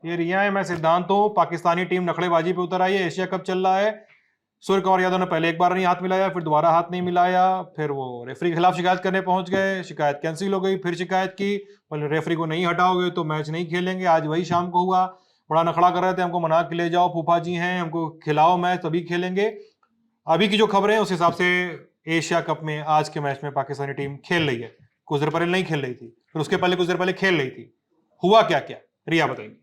ये रिया है, मैं सिद्धांत हूँ। पाकिस्तानी टीम नखड़ेबाजी पे उतर आई है, एशिया कप चल रहा है। सूर्य कुमार यादव ने पहले एक बार नहीं हाथ मिलाया, फिर दोबारा हाथ नहीं मिलाया, फिर वो रेफरी के खिलाफ शिकायत करने पहुंच गए, शिकायत कैंसिल हो गई, फिर शिकायत की, बोले रेफरी को नहीं हटाओगे तो मैच नहीं खेलेंगे। आज वही शाम को हुआ, बड़ा नखड़ा कर रहे थे, हमको मना के ले जाओ, फूफा जी हैं, हमको खिलाओ मैच तभी खेलेंगे। अभी की जो खबरें हैं उस हिसाब से एशिया कप में आज के मैच में पाकिस्तानी टीम खेल रही है। कुछ देर पहले नहीं खेल रही थी, फिर उसके पहले कुछ देर पहले खेल रही थी। हुआ क्या क्या, रिया बताएंगे।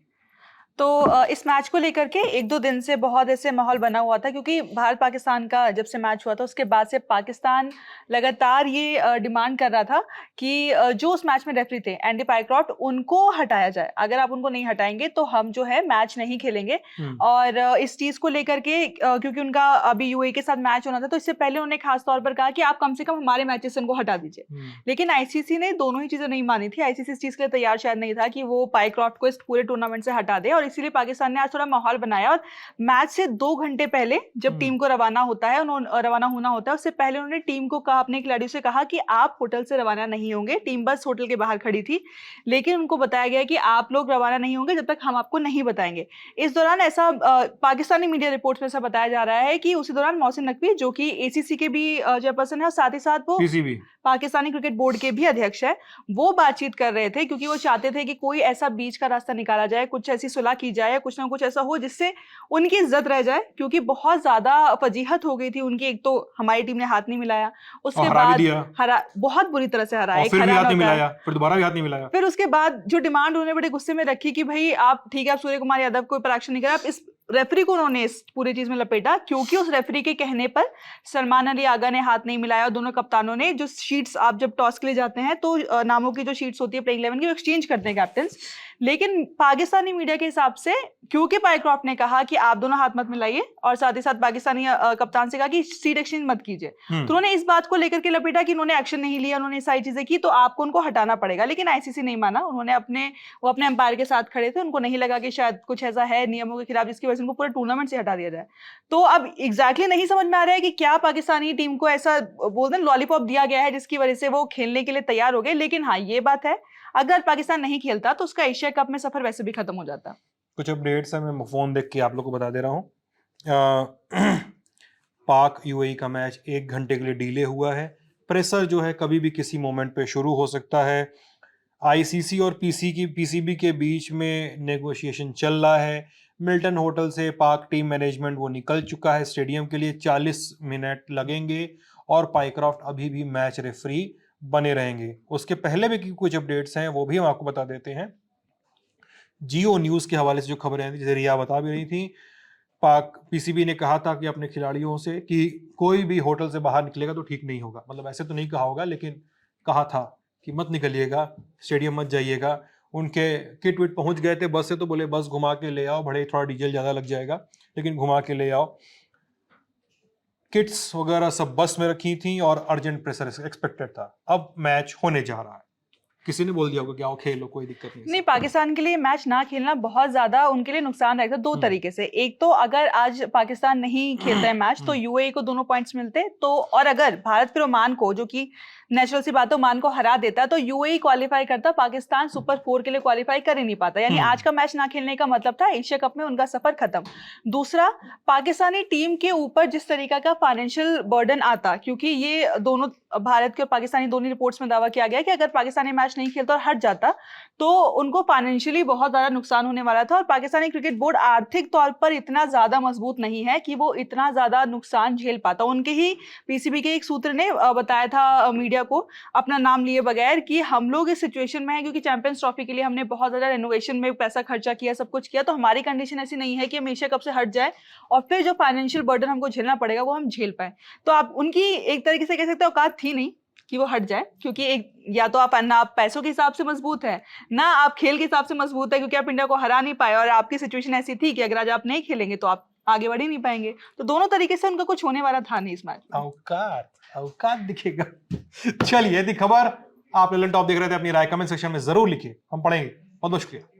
तो इस मैच को लेकर के एक दो दिन से बहुत ऐसे माहौल बना हुआ था, क्योंकि भारत पाकिस्तान का जब से मैच हुआ था उसके बाद से पाकिस्तान लगातार ये डिमांड कर रहा था कि जो उस मैच में रेफरी थे एंडी पाइक्रॉफ्ट, उनको हटाया जाए। अगर आप उनको नहीं हटाएंगे तो हम जो है मैच नहीं खेलेंगे। और इस चीज को लेकर के क्योंकि उनका अभी यूएई के साथ मैच होना था, तो इससे पहले उन्होंने खास तौर पर कहा कि आप कम से कम हमारे मैचेस से उनको हटा दीजिए। लेकिन आईसीसी ने दोनों ही चीजें नहीं मानी थी। आईसीसी इस चीज के लिए तैयार शायद नहीं था कि वो पाइक्रॉफ्ट को इस पूरे टूर्नामेंट से हटा दे, और इसीलिए पाकिस्तान ने आज थोड़ा माहौल बनाया। और मैच से 2 घंटे पहले जब टीम को रवाना होता है, रवाना होना होता है, उससे पहले उन्होंने टीम को कहा, अपने खिलाड़ियों से कहा कि आप होटल से रवाना नहीं होंगे। टीम बस होटल के बाहर खड़ी थी, लेकिन उनको बताया गया कि आप लोग रवाना नहीं होंगे जब तक हम आपको नहीं बताएंगे। इस दौरान ऐसा पाकिस्तानी मीडिया रिपोर्ट्स में ऐसा बताया जा रहा है कि उसी दौरान मोहसिन नकवी, जो कि एसीसी के भी चेयरपर्सन है और साथ ही साथ वो पीसीबी पाकिस्तानी क्रिकेट बोर्ड के भी अध्यक्ष है, वो बातचीत कर रहे थे, क्योंकि वो चाहते थे कि कोई ऐसा बीच का रास्ता निकाला जाए, कुछ ऐसी सुलह की जाए, कुछ ना कुछ ऐसा हो जिससे उनकी इज्जत रह जाए। क्योंकि बहुत ज्यादा फजीहत हो गई थी उनकी। एक तो हमारी टीम ने हाथ नहीं मिलाया, उसके बाद हरा, बहुत बुरी तरह से हरा, फिर भी हाथ नहीं मिलाया, फिर दोबारा भी हाथ नहीं मिलाया। फिर उसके बाद जो डिमांड उन्होंने बड़े गुस्से में रखी कि भाई आप ठीक है, आप सूर्य कुमार यादव को पर एक्शन नहीं करा, आप इस रेफरी को उन्होंने इस पूरी चीज में लपेटा, क्योंकि उस रेफरी के कहने पर सलमान अली आगा ने हाथ नहीं मिलाया। और दोनों कप्तानों ने जो शीट्स, आप जब टॉस के लिए जाते हैं तो नामों की जो शीट्स होती है प्लेइंग 11 की, वो एक्सचेंज करते हैं कैप्टन। लेकिन पाकिस्तानी मीडिया के हिसाब से, क्योंकि पाइक्रॉफ्ट ने कहा कि आप दोनों हाथ मत मिलाइए, और साथ ही साथ पाकिस्तानी कप्तान से कहा कि सीट एक्सचेंज मत कीजिए, तो उन्होंने इस बात को लेकर के लपेटा कि उन्होंने एक्शन नहीं लिया, उन्होंने सारी चीजें की, तो आपको उनको हटाना पड़ेगा। लेकिन आईसीसी नहीं माना। उन्होंने वो अपने अंपायर के साथ खड़े थे, उनको नहीं लगा कि शायद कुछ ऐसा है नियमों के खिलाफ जिसकी वजह से उनको पूरे टूर्नामेंट से हटा दिया जाए। तो अब एग्जैक्टली नहीं समझ में आ रहा है कि क्या पाकिस्तानी टीम को ऐसा बोलते हैं लॉलीपॉप दिया गया है जिसकी वजह से वो खेलने के लिए तैयार हो गए। लेकिन हाँ, ये बात है, अगर पाकिस्तान नहीं खेलता तो उसका एशिया कप में सफर वैसे भी खत्म हो जाता। कुछ अपडेट्स है, मैं फोन देख के आप लोग को बता दे रहा हूँ। पाक यूएई का मैच 1 घंटे के लिए डिले हुआ है। प्रेशर जो है कभी भी किसी मोमेंट पे शुरू हो सकता है। आईसीसी और पीसीबी के बीच में नेगोशिएशन चल रहा है। मिल्टन होटल से पाक टीम मैनेजमेंट वो निकल चुका है स्टेडियम के लिए। 40 मिनट लगेंगे और पाइक्रॉफ्ट अभी भी मैच रेफरी बने रहेंगे। उसके पहले भी कुछ अपडेट्स हैं, वो भी हम आपको बता देते हैं। जियो न्यूज़ के हवाले से जो खबरें हैं, जैसे रिया बता भी रही थी, पाक पीसीबी ने कहा था कि अपने खिलाड़ियों से कि कोई भी होटल से बाहर निकलेगा तो ठीक नहीं होगा। मतलब ऐसे तो नहीं कहा होगा, लेकिन कहा था कि मत निकलिएगा, स्टेडियम मत जाइएगा। उनके किट विट पहुंच गए थे बस से, तो बोले बस घुमा के ले आओ, बड़े थोड़ा डीजल ज़्यादा लग जाएगा लेकिन घुमा के ले आओ। किट्स वगैरह सब बस में रखी थी और अर्जेंट प्रेशर एक्सपेक्टेड था। अब मैच होने जा रहा है। किसी ने बोल दिया होगा कि आओ खेलो, कोई दिक्कत नहीं। पाकिस्तान के लिए मैच ना खेलना बहुत ज्यादा उनके लिए नुकसानदायक था, 2 तरीके से। एक तो अगर आज पाकिस्तान नहीं खेलता है मैच तो यूएई को दोनों पॉइंट्स मिलते, तो और अगर भारत फिर ओमान को, जो कि नेचुरल सी बात है, ओमान को हरा देता तो यूएई क्वालिफाई करता, पाकिस्तान सुपर 4 के लिए क्वालिफाई कर ही नहीं पाता। यानी आज का मैच ना खेलने का मतलब था एशिया कप में उनका सफर खत्म। दूसरा, पाकिस्तानी टीम के ऊपर जिस तरीका का फाइनेंशियल बर्डन आता, क्योंकि ये दोनों, भारत के और पाकिस्तानी दोनों रिपोर्ट्स में दावा किया गया कि अगर पाकिस्तानी मैच नहीं खेलता और हट जाता तो उनको फाइनेंशियली बहुत ज्यादा नुकसान होने वाला था। और पाकिस्तानी क्रिकेट बोर्ड आर्थिक तौर पर इतना ज्यादा मजबूत नहीं है कि वो इतना ज्यादा नुकसान झेल पाता। उनके ही पीसीबी के एक सूत्र ने बताया था मीडिया को, अपना नाम लिए बगैर, कि हम लोग इस सिचुएशन में है क्योंकि चैंपियंस ट्रॉफी के लिए हमने बहुत ज्यादा रेनोवेशन में पैसा खर्चा किया, सब कुछ किया, तो हमारी कंडीशन ऐसी नहीं है कि हम एशिया कप से हट जाए और फिर जो फाइनेंशियल बर्डन हमको झेलना पड़ेगा वो हम झेल पाए। तो आप उनकी एक तरीके से कह सकते हो औकात थी नहीं कि वो हट जाए, क्योंकि एक या तो आप पैसों के हिसाब से मजबूत है ना आप खेल के हिसाब से मजबूत है, क्योंकि आप इंडिया को हरा नहीं पाए और आपकी सिचुएशन ऐसी थी कि अगर आज आप नहीं खेलेंगे तो आप आगे बढ़ ही नहीं पाएंगे। तो दोनों तरीके से उनका कुछ होने वाला था नहीं इस मैच में। औकात दिखेगा। चलिए, यदि खबर आप ललन टॉप देख रहे थे, अपनी राय कमेंट सेक्शन में जरूर लिखिए, हम पढ़ेंगे। बहुत बहुत शुक्रिया।